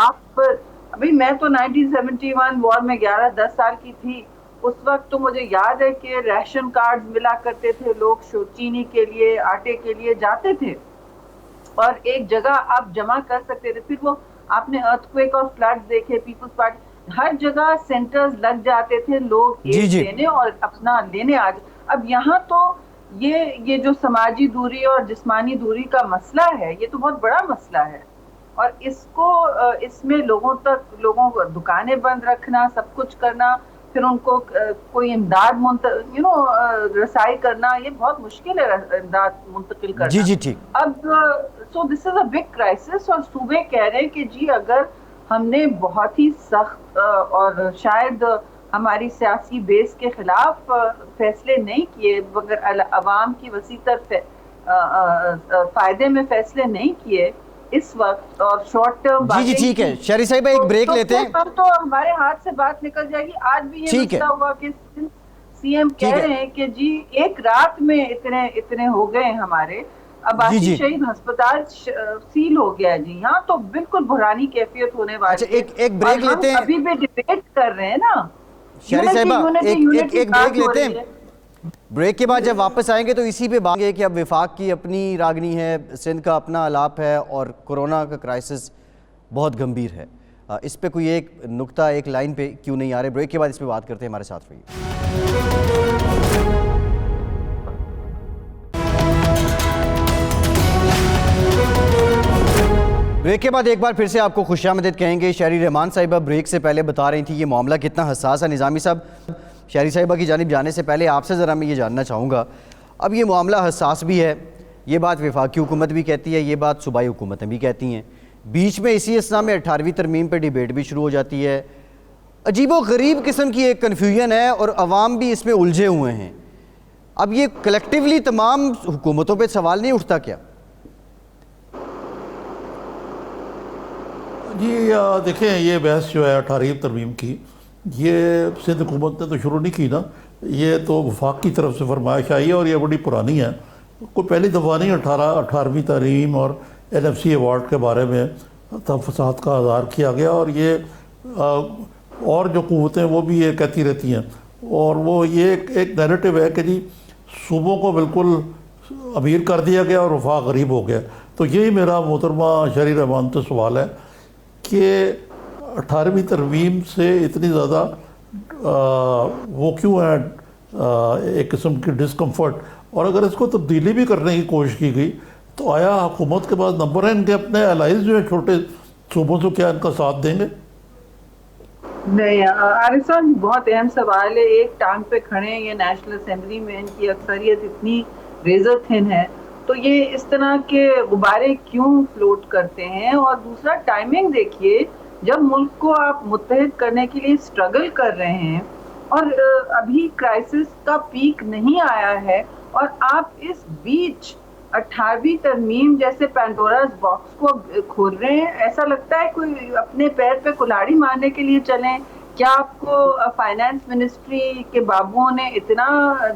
آپ ابھی، میں تو 1971 وار میں 10 سال کی تھی، اس وقت تو مجھے یاد ہے کہ ریشن کارڈ ملا کرتے تھے، لوگ چینی کے لیے، آٹے کے لیے جاتے تھے اور ایک جگہ آپ جمع کر سکتے تھے۔ پھر وہ آپ نے ارتھ کویک اور فلڈ دیکھے، پیپلز پارٹی ہر جگہ سینٹرز لگ جاتے تھے، لوگ ایک دینے اور اپنا لینے اب یہاں تو یہ جو سماجی دوری اور جسمانی دوری کا مسئلہ ہے، یہ تو بہت بڑا مسئلہ ہے، اور اس میں لوگوں کو دکانیں بند رکھنا، سب کچھ کرنا، پھر ان کو کوئی امداد رسائی کرنا، یہ بہت مشکل ہے امداد منتقل کرنا۔ اب سو دس از اے بگ کرائسس، اور صوبے کہہ رہے ہیں کہ جی اگر ہم نے بہت ہی سخت اور شاید ہماری سیاسی بیس کے خلاف فیصلے نہیں کیے، مگر عوام کی وسیع تر فائدے میں فیصلے نہیں کیے اس وقت، اور شارٹ ٹرم
جی ٹھیک ہے شہری صاحبہ، ایک بریک لیتے ہیں،
تو ہمارے ہاتھ سے بات نکل جائے گی۔ آج بھی یہ مسئلہ ہوا کہ سی ایم کہہ رہے ہیں کہ جی ایک رات میں اتنے ہو گئے ہمارے، عباسی شہید ہسپتال سیل ہو گیا جی۔ یہاں تو بالکل بحرانی کیفیت ہونے والی ہے،
ایک بریک لیتے ہیں،
ابھی بھی ڈیبیٹ کر رہے ہیں نا
شہری صاحبہ، ایک بریک لیتے ہیں، بریک کے بعد جب واپس آئیں گے تو اسی پہ بات ہے کہ اب وفاق کی اپنی راگنی ہے، سندھ کا اپنا الاپ ہے، اور کورونا کا کرائسس بہت گمبھیر ہے۔ اس پہ کوئی ایک نقطہ، ایک لائن پہ کیوں نہیں آ رہے؟ بریک کے بعد اس پہ بات کرتے ہیں، ہمارے ساتھ رہیے۔ بریک کے بعد ایک بار پھر سے آپ کو خوش آمدید کہیں گے۔ شہری رحمان صاحبہ بریک سے پہلے بتا رہی تھی یہ معاملہ کتنا حساس ہے۔ نظامی صاحب، شہری صاحبہ کی جانب جانے سے پہلے آپ سے ذرا میں یہ جاننا چاہوں گا، اب یہ معاملہ حساس بھی ہے، یہ بات وفاقی حکومت بھی کہتی ہے، یہ بات صوبائی حکومتیں بھی کہتی ہیں، بیچ میں اسی اثنا میں 18ویں ترمیم پہ ڈیبیٹ بھی شروع ہو جاتی ہے، عجیب و غریب قسم کی ایک کنفیوژن ہے، اور عوام بھی اس میں الجھے ہوئے ہیں۔ اب یہ کلیکٹیولی تمام حکومتوں پہ سوال نہیں اٹھتا کیا؟
جی دیکھیں، یہ بحث جو ہے 18ویں ترمیم کی، یہ سندھ حکومت نے تو شروع نہیں کی نا، یہ تو وفاق کی طرف سے فرمائش آئی ہے، اور یہ بڑی پرانی ہے، کوئی پہلی دفعہ نہیں 18ویں ترمیم اور NFC ایوارڈ کے بارے میں تفصیلات کا اظہار کیا گیا، اور یہ اور جو قوتیں وہ بھی یہ کہتی رہتی ہیں، اور وہ یہ ایک نیریٹو ہے کہ جی صوبوں کو بالکل امیر کر دیا گیا اور وفاق غریب ہو گیا۔ تو یہی میرا محترمہ شہری رحمان سے سوال ہے کہ 18ویں ترمیم سے اتنی زیادہ وہ کیوں ہے ایک قسم کی ڈسکمفرٹ، اور اگر اس کو تبدیلی بھی کرنے کی کوشش کی گئی تو آیا حکومت کے پاس نمبر ہے ان کے اپنے الائز جو ہیں چھوٹے صوبوں سے، کیا ان کا ساتھ دیں گے؟
نہیں عارف صاحب، بہت اہم سوال ہے۔ ایک ٹانگ پہ کھڑے ہیں، یہ نیشنل اسمبلی میں ان کی اکثریت اتنی ریزر تھن ہے، تو یہ اس طرح کے غبارے کیوں فلوٹ کرتے ہیں؟ اور دوسرا ٹائمنگ دیکھیے جب ملک کو آپ متحد کرنے کے لیے اسٹرگل کر رہے ہیں اور ابھی کرائسس کا پیک نہیں آیا ہے اور آپ اس بیچ 18ویں ترمیم جیسے پینڈوراز باکس کو کھول رہے ہیں، ایسا لگتا ہے کوئی اپنے پیر پہ کلہاڑی مارنے کے لیے چلیں. کیا آپ کو فائنانس منسٹری کے بابوؤں نے اتنا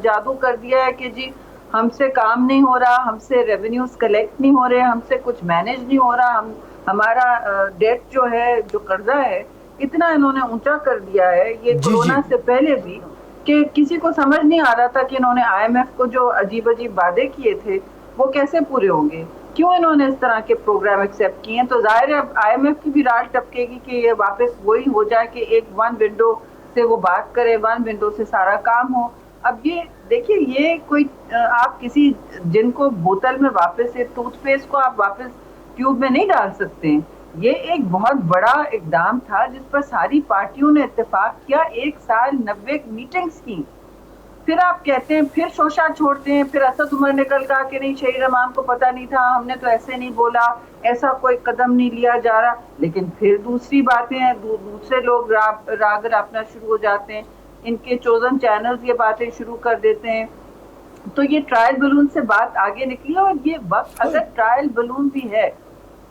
جادو کر دیا ہے کہ جی ہم سے کام نہیں ہو رہا، ہم سے ریونیوز کلیکٹ نہیں ہو رہے، ہم سے کچھ مینیج نہیں ہو رہا، ہمارا ڈیٹ جو ہے، جو قرضہ ہے، اتنا انہوں نے اونچا کر دیا ہے یہ کورونا سے پہلے بھی کہ کسی کو سمجھ نہیں آ رہا تھا کہ انہوں نے آئی ایم ایف کو جو عجیب عجیب وعدے کیے تھے وہ کیسے پورے ہوں گے، کیوں انہوں نے اس طرح کے پروگرام ایکسیپٹ کیے ہیں. تو ظاہر ہے اب آئی ایم ایف کی بھی راہ ٹپکے گی کہ یہ واپس وہی ہو جائے کہ ایک ون ونڈو سے وہ بات کرے، ون ونڈو سے سارا کام ہو. اب یہ دیکھیے، یہ کوئی آپ کسی جن کو بوتل میں واپس ٹوتھ پیسٹ کو آپ واپس ٹیوب میں نہیں ڈال سکتے ہیں. یہ ایک بہت بڑا اقدام تھا جس پر ساری پارٹیوں نے اتفاق کیا، 1 سال 90 میٹنگز کی. پھر آپ کہتے ہیں، پھر شوشا چھوڑتے ہیں، پھر اسد عمر نکل کہا کہ نہیں شہید رحمان کو پتہ نہیں تھا، ہم نے تو ایسے نہیں بولا، ایسا کوئی قدم نہیں لیا جا رہا. لیکن پھر دوسری باتیں ہیں، دوسرے لوگ راگ راپنا شروع ہو جاتے ہیں، ان کے چوزن چینلز یہ باتیں شروع کر دیتے ہیں. تو یہ ٹرائل بلون سے بات آگے نکلی، اور یہ وقت اگر ٹرائل بلون بھی ہے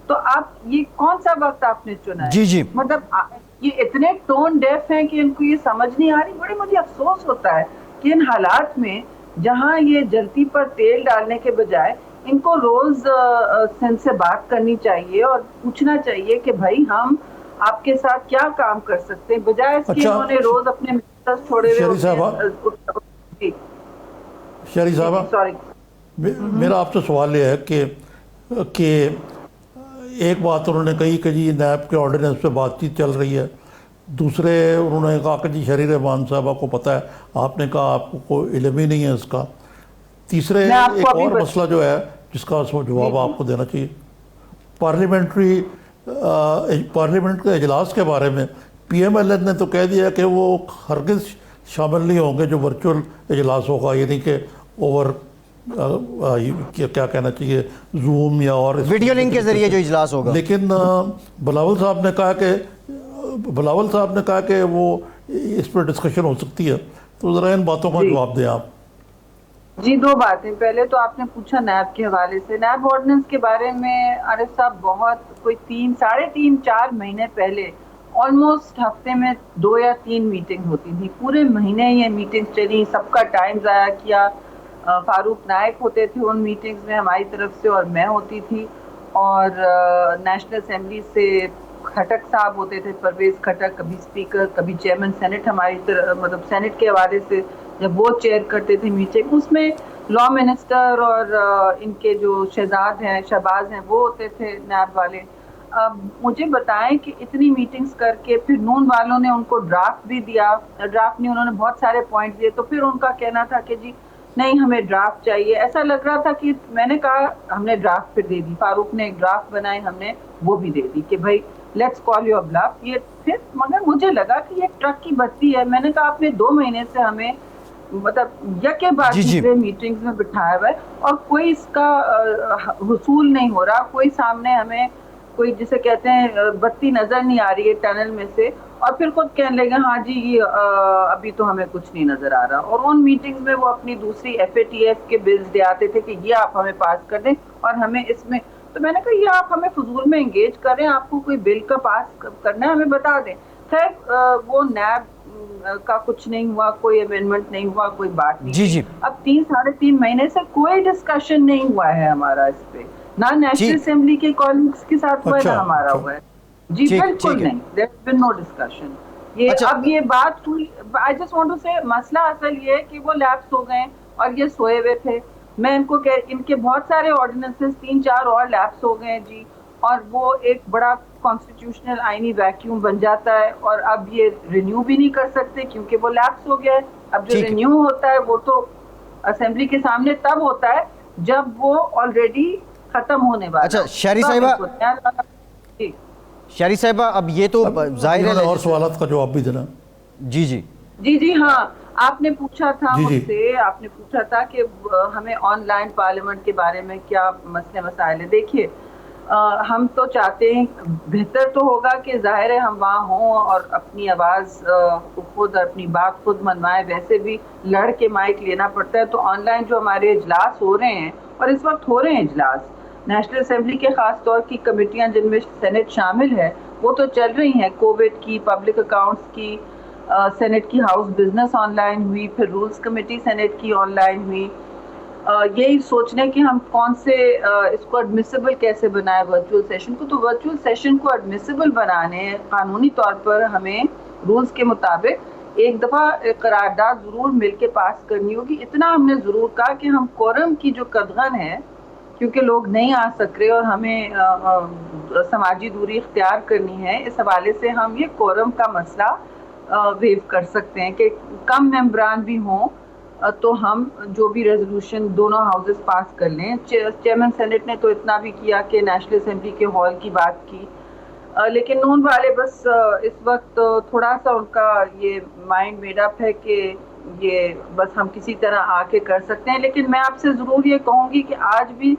تو آپ یہ کون سا وقت آپ نے چنا ہے؟
جی
مطلب یہ اتنے ٹون ڈیف ہیں کہ ان کو یہ سمجھ نہیں آ رہی. بڑے مجھے افسوس ہوتا ہے کہ ان حالات میں جہاں یہ جلتی پر تیل ڈالنے کے بجائے ان کو روز سن سے بات کرنی چاہیے اور پوچھنا چاہیے کہ بھائی ہم آپ کے ساتھ کیا کام کر سکتے ہیں، بجائے اس کے انہوں نے روز اپنے مسترز چھوڑے ہوئے.
شہری صاحبہ،
سوری،
میرا آپ سے سوال یہ ہے کہ ایک بات انہوں نے کہی کہ جی نیب کے آرڈیننس پہ بات چیت چل رہی ہے، دوسرے انہوں نے کہا کہ جی شہری رحمان صاحبہ کو پتہ ہے، آپ نے کہا آپ کو کوئی علم ہی نہیں ہے اس کا. تیسرے ایک اور مسئلہ جو ہے جس کا جواب آپ کو دینا چاہیے، پارلیمنٹ کے اجلاس کے بارے میں پی ایم ایل این نے تو کہہ دیا کہ وہ ہرگز شامل نہیں ہوں گے جو ورچوئل اجلاس ہوگا، یعنی کہ اوور کیا کہنا چاہیے زوم یا اور
ویڈیو لنک کے ذریعے جو اجلاس ہوگا.
لیکن بلاول صاحب نے کہا کہ وہ اس پر ڈسکشن ہو سکتی ہے. تو ذرا ان باتوں کا جواب دیں آپ.
جی، 2 باتیں. پہلے تو آپ نے پوچھا نیب کے حوالے سے. نیب آرڈیننس کے بارے میں عارف صاحب بہت کوئی 3.5-4 مہینے پہلے آلموسٹ ہفتے میں 2 یا 3 میٹنگ ہوتی تھی. پورے مہینے یہ میٹنگ چلی، سب کا ٹائم ضائع کیا. فاروق نائک ہوتے تھے ان میٹنگز میں ہماری طرف سے، اور میں ہوتی تھی، اور نیشنل اسمبلی سے کھٹک صاحب ہوتے تھے، پرویز کھٹک، کبھی اسپیکر، کبھی چیئرمین سینٹ ہماری طرف، مطلب سینٹ کے حوالے سے جب وہ چیئر کرتے تھے میٹنگ، اس میں لا منسٹر اور ان کے جو شہزاد ہیں، شہباز ہیں، وہ ہوتے تھے نیب والے. اب مجھے بتائیں کہ اتنی میٹنگز کر کے پھر نون والوں نے ان کو ڈرافٹ بھی دیا، ڈرافٹ نہیں، انہوں نے بہت سارے پوائنٹ دیے، تو پھر ان کا کہنا تھا کہ جی نہیں ہمیں ڈرافٹ چاہیے. ایسا لگ رہا تھا کہ میں نے کہا ہم نے ڈرافٹ پھر دے دی، فاروق نے ایک ڈرافٹ بنائی، ہم نے وہ بھی دے دی کہ بھائی لیٹس کال یور بلف. یہ پھر مگر مجھے لگا کہ یہ ٹرک کی بتی ہے. میں نے کہا آپ نے 2 مہینے سے ہمیں مطلب یکے بعد دوسرے میٹنگز میں بٹھایا ہوا ہے اور کوئی اس کا حصول نہیں ہو رہا، کوئی سامنے ہمیں کوئی جسے کہتے ہیں بتی نظر نہیں آ رہی ہے ٹنل میں سے، اور پھر خود کہنے لگے ہاں جی ابھی تو ہمیں کچھ نہیں نظر آ رہا. اور ان میٹنگز میں وہ اپنی دوسری FATF کے بلز لے آتے تھے کہ یہ آپ ہمیں پاس کر دیں اور ہمیں اس میں. تو میں نے کہا یہ آپ ہمیں فضول میں انگیج کر رہے ہیں، آپ کو کوئی بل کا پاس کرنا ہے ہمیں بتا دیں. خیر وہ نیب کا کچھ نہیں ہوا، کوئی امینڈمنٹ نہیں ہوا، کوئی بات نہیں.
جی
اب 3-3.5 مہینے سے کوئی ڈسکشن نہیں ہوا ہے ہمارا اس پہ، نہ نیشنل اسمبلی کے کالنگز کے ساتھ ہوا ہے نہ ہمارا ہوا ہے. جی بالکل نہیں، there has been know discussion. یہ اب یہ بات ہوئی. آئی جسٹ وانٹ ٹو سے مسئلہ اصل یہ ہے کہ وہ لیپس ہو گئے اور یہ سوئے ہوئے تھے. میں ان کو ان کے بہت سارے آرڈیننسز 3-4 اور لیپس ہو گئے جی، اور وہ ایک بڑا کانسٹیٹیوشنل آئینی ویکیوم بن جاتا ہے، اور اب یہ رینیو بھی نہیں کر سکتے کیونکہ وہ لیپس ہو گیا ہے. اب جو رینیو ہوتا ہے وہ تو اسمبلی کے سامنے تب ہوتا ہے جب وہ آلریڈی ختم ہونے والا.
اچھا شہری صاحبہ اب یہ تو ظاہر ہے
اور سوالات کا جواب بھی دینا.
جی ہاں، آپ نے پوچھا تھا مجھ سے، آپ نے پوچھا تھا کہ ہمیں آن لائن پارلیمنٹ کے بارے میں کیا مسئلے مسائل ہیں. دیکھیے ہم تو چاہتے ہیں بہتر تو ہوگا کہ ظاہر ہے ہم وہاں ہوں اور اپنی آواز خود اپنی بات خود منوائیں. ویسے بھی لڑ کے مائک لینا پڑتا ہے. تو آن لائن جو ہمارے اجلاس ہو رہے ہیں اور اس وقت ہو رہے ہیں اجلاس نیشنل اسمبلی کے خاص طور کی کمیٹیاں جن میں سینٹ شامل ہے وہ تو چل رہی ہیں. کووڈ کی، پبلک اکاؤنٹس کی، سینٹ کی ہاؤس بزنس آن لائن ہوئی، پھر رولز کمیٹی سینٹ کی آن لائن ہوئی. یہی سوچنے کہ ہم کون سے اس کو ایڈمیسیبل کیسے بنائے ورچوئل سیشن کو. تو ورچوئل سیشن کو ایڈمیسیبل بنانے قانونی طور پر ہمیں رولز کے مطابق ایک دفعہ قرارداد ضرور مل کے پاس کرنی ہوگی. اتنا ہم نے ضرور کہا کہ ہم کورم کی جو قدغن ہے کیونکہ لوگ نہیں آ سک رہے اور ہمیں سماجی دوری اختیار کرنی ہے، اس حوالے سے ہم یہ کورم کا مسئلہ ویو کر سکتے ہیں کہ کم ممبران بھی ہوں تو ہم جو بھی ریزولوشن دونوں ہاؤسز پاس کر لیں. چیئرمین سینٹ نے تو اتنا بھی کیا کہ نیشنل اسمبلی کے ہال کی بات کی، لیکن نون والے بس اس وقت تھوڑا سا ان کا یہ مائنڈ میڈ اپ ہے کہ یہ بس ہم کسی طرح آ کے کر سکتے ہیں. لیکن میں آپ سے ضرور یہ کہوں گی کہ آج بھی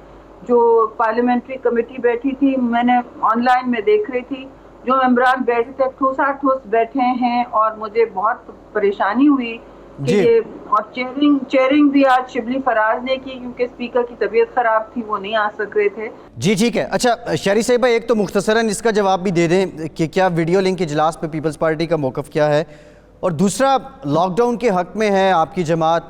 جو پارلیمنٹری کمیٹی بیٹھی تھی، میں نے آن لائن میں دیکھ رہی تھی، جو ممبران بیٹھے تھے ٹھوسا ٹھوس بیٹھے ہیں اور مجھے بہت پریشانی ہوئی کہ یہ اور چیئرنگ بھی آج شبلی فراز نے کی کیونکہ اسپیکر کی طبیعت خراب تھی، وہ نہیں آ سک رہے تھے.
جی ٹھیک ہے. اچھا شہری صاحبہ، ایک تو مختصراً اس کا جواب بھی دے دیں کہ کیا ویڈیو لنک اجلاس پہ پیپلز پارٹی کا موقف کیا ہے، اور دوسرا لاک ڈاؤن کے حق میں ہے آپ کی جماعت.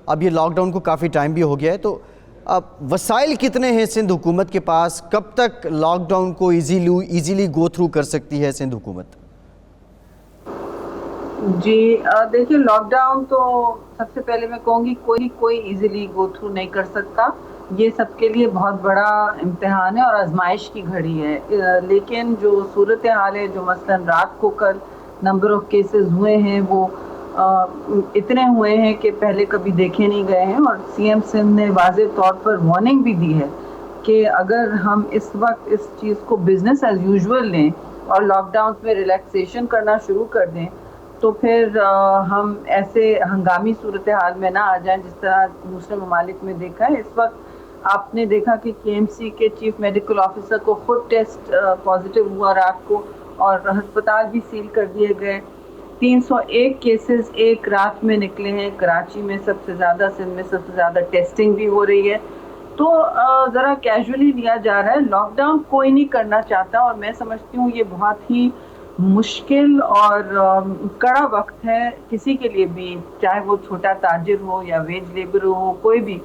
اب یہ لاک ڈاؤن کو کافی ٹائم بھی ہو گیا ہے، تو اب وسائل کتنے ہیں سندھ حکومت کے پاس؟ کب تک لاک ڈاؤن کو ایزیلی گو تھرو کر سکتی ہے سندھ حکومت؟
جی دیکھیے، لاک ڈاؤن تو سب سے پہلے میں کہوں گی کوئی ایزیلی گو تھرو نہیں کر سکتا. یہ سب کے لیے بہت بڑا امتحان ہے اور آزمائش کی گھڑی ہے. لیکن جو صورتحال ہے، جو مثلاً رات کو کل نمبر آف کیسز ہوئے ہیں وہ اتنے ہوئے ہیں کہ پہلے کبھی دیکھے نہیں گئے ہیں، اور سی ایم سندھ نے واضح طور پر وارننگ بھی دی ہے کہ اگر ہم اس وقت اس چیز کو بزنس ایز یوزول لیں اور لاک ڈاؤن میں ریلیکسیشن کرنا شروع کر دیں تو پھر ہم ایسے ہنگامی صورتحال میں نہ آ جائیں جس طرح دوسرے ممالک میں دیکھا ہے. اس وقت آپ نے دیکھا کہ کے ایم سی کے چیف میڈیکل آفیسر کو خود ٹیسٹ پازیٹیو ہوا رات کو، اور ہسپتال بھی سیل کر دیے گئے. 301 کیسز ایک رات میں نکلے ہیں. کراچی میں سب سے زیادہ، سندھ میں سب سے زیادہ ٹیسٹنگ بھی ہو رہی ہے. تو ذرا کیجولی لیا جا رہا ہے. لاک ڈاؤن کوئی نہیں کرنا چاہتا، اور میں سمجھتی ہوں یہ بہت ہی مشکل اور کڑا وقت ہے کسی کے لیے بھی، چاہے وہ چھوٹا تاجر ہو یا ویج لیبر ہو، کوئی بھی.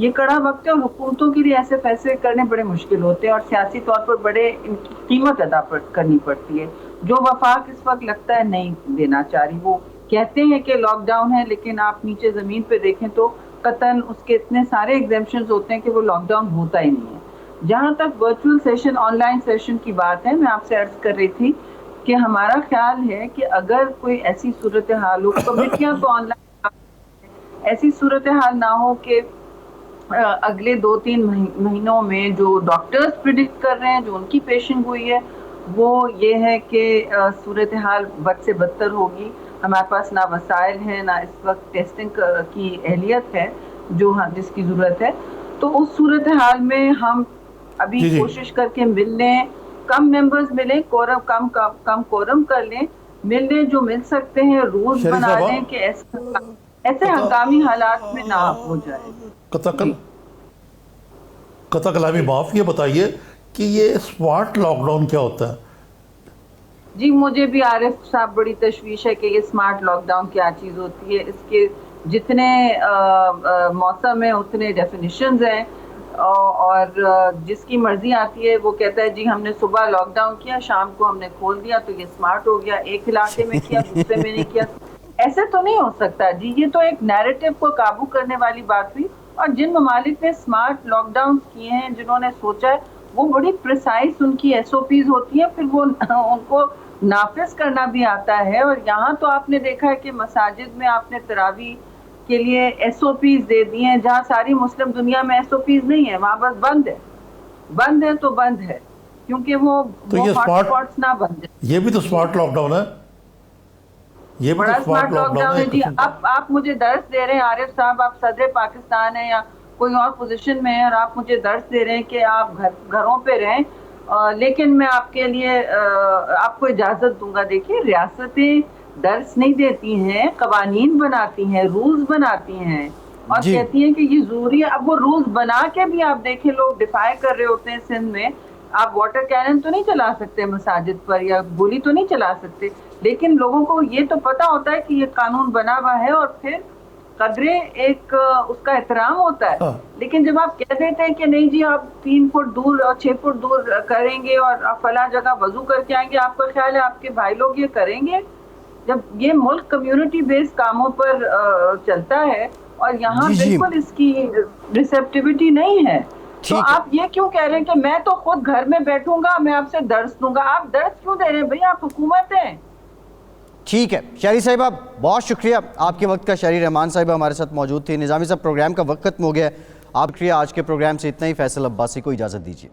یہ کڑا وقت ہے اور حکومتوں کے لیے ایسے فیصلے کرنے بڑے مشکل ہوتے ہیں اور سیاسی طور پر بڑے ان کی قیمت ادا کرنی پڑتی ہے. جو وفاق اس وقت لگتا ہے نہیں دینا چاہ رہی، وہ کہتے ہیں کہ لاک ڈاؤن ہے، لیکن آپ نیچے زمین پہ دیکھیں تو قطعاً اس کے اتنے سارے ایگزیمپشنز ہوتے ہیں کہ وہ لاک ڈاؤن ہوتا ہی نہیں ہے. جہاں تک virtual session, on line session کی بات ہے، میں آپ سے عرض کر رہی تھی کہ ہمارا خیال ہے کہ اگر کوئی ایسی صورتحال ہو، کمیٹیاں تو آن لائن، ایسی صورتحال نہ ہو کہ اگلے 2-3 مہینوں میں جو ڈاکٹرز پریڈکٹ کر رہے ہیں، جو ان کی پیشنگ ہوئی ہے، وہ یہ ہے کہ صورتحال بد سے بدتر ہوگی. ہمارے پاس نہ وسائل ہیں، نہ اس وقت ٹیسٹنگ کی اہلیت ہے جس کی ضرورت ہے. تو اس صورتحال میں ہم ابھی کوشش کر کے مل لیں، کم ممبرز ملیں، کم کورم کر لیں، مل لیں جو مل سکتے ہیں، رولز بنا لیں کہ ایسے ہنگامی حالات میں نہ ہو جائے.
قطع کلامی معاف، یہ بتائیے کہ یہ اسمارٹ لاک ڈاؤن کیا ہوتا ہے؟
جی مجھے بھی عارف صاحب بڑی تشویش ہے کہ یہ اسمارٹ لاک ڈاؤن کیا چیز ہوتی ہے. اس کے جتنے موسم ہیں اتنے ڈیفینیشنز ہیں، اور جس کی مرضی آتی ہے وہ کہتا ہے جی ہم نے صبح لاک ڈاؤن کیا، شام کو ہم نے کھول دیا تو یہ اسمارٹ ہو گیا. ایک علاقے میں کیا، دوسرے میں نہیں کیا. ایسے تو نہیں ہو سکتا جی. یہ تو ایک نیریٹو کو قابو کرنے والی بات ہوئی. اور جن ممالک نے اسمارٹ لاک ڈاؤن کیے ہیں، جنہوں نے سوچا ہے، وہ بڑی پریسائز ان کی ایس او پیز ہوتی ہیں، پھر وہ ان کو نافذ کرنا بھی آتا ہے. اور یہاں تو آپ نے دیکھا ہے کہ مساجد میں آپ نے تراویح کے لیے ایس او پیز دے دی ہیں، جہاں ساری مسلم دنیا میں ایس او پیز نہیں ہے، وہاں بس بند ہے تو بند ہے، کیونکہ وہ ہاٹ اسپاٹس نہ بند ہے.
یہ بھی تو اسمارٹ لاک ڈاؤن ہے. یہ
بڑا اسمارٹ لاک ڈاؤن ہے جی. آپ مجھے درس دے رہے ہیں عارف صاحب، آپ صدر پاکستان ہیں یا کوئی اور پوزیشن میں ہیں، اور آپ مجھے درس دے رہے ہیں کہ آپ گھروں پہ رہیں. لیکن میں آپ کے لیے آپ کو اجازت دوں گا. دیکھیے ریاستیں درس نہیں دیتی ہیں, قوانین بناتی ہیں, رولز بناتی ہیں اور کہتی ہیں کہ یہ ضروری ہے. اب وہ رولز بنا کے بھی آپ دیکھیں لوگ ڈیفائی کر رہے ہوتے ہیں. سندھ میں آپ واٹر کینن تو نہیں چلا سکتے مساجد پر, یا گولی تو نہیں چلا سکتے, لیکن لوگوں کو یہ تو پتا ہوتا ہے کہ یہ قانون بنا ہوا ہے اور پھر قدرے ایک اس کا احترام ہوتا ہے. لیکن جب آپ کہہ دیتے ہیں کہ نہیں جی آپ 3 فٹ دور اور 6 فٹ دور کریں گے اور آپ فلاں جگہ وضو کر کے آئیں گے, آپ کا خیال ہے آپ کے بھائی لوگ یہ کریں گے؟ جب یہ ملک کمیونٹی بیس کاموں پر چلتا ہے اور یہاں بالکل اس کی ریسیپٹیوٹی نہیں ہے, تو آپ یہ کیوں کہہ رہے ہیں کہ میں تو خود گھر میں بیٹھوں گا, میں آپ سے درس دوں گا؟ آپ درس کیوں دے رہے ہیں بھئی, آپ حکومت ہیں.
ٹھیک ہے شہری صاحبہ, بہت شکریہ آپ کے وقت کا. شہری رحمان صاحبہ ہمارے ساتھ موجود تھی. نظامی صاحب پروگرام کا وقت ختم ہو گیا. آپ شکریہ. آج کے پروگرام سے اتنا ہی. فیصل عباسی کو اجازت دیجیے.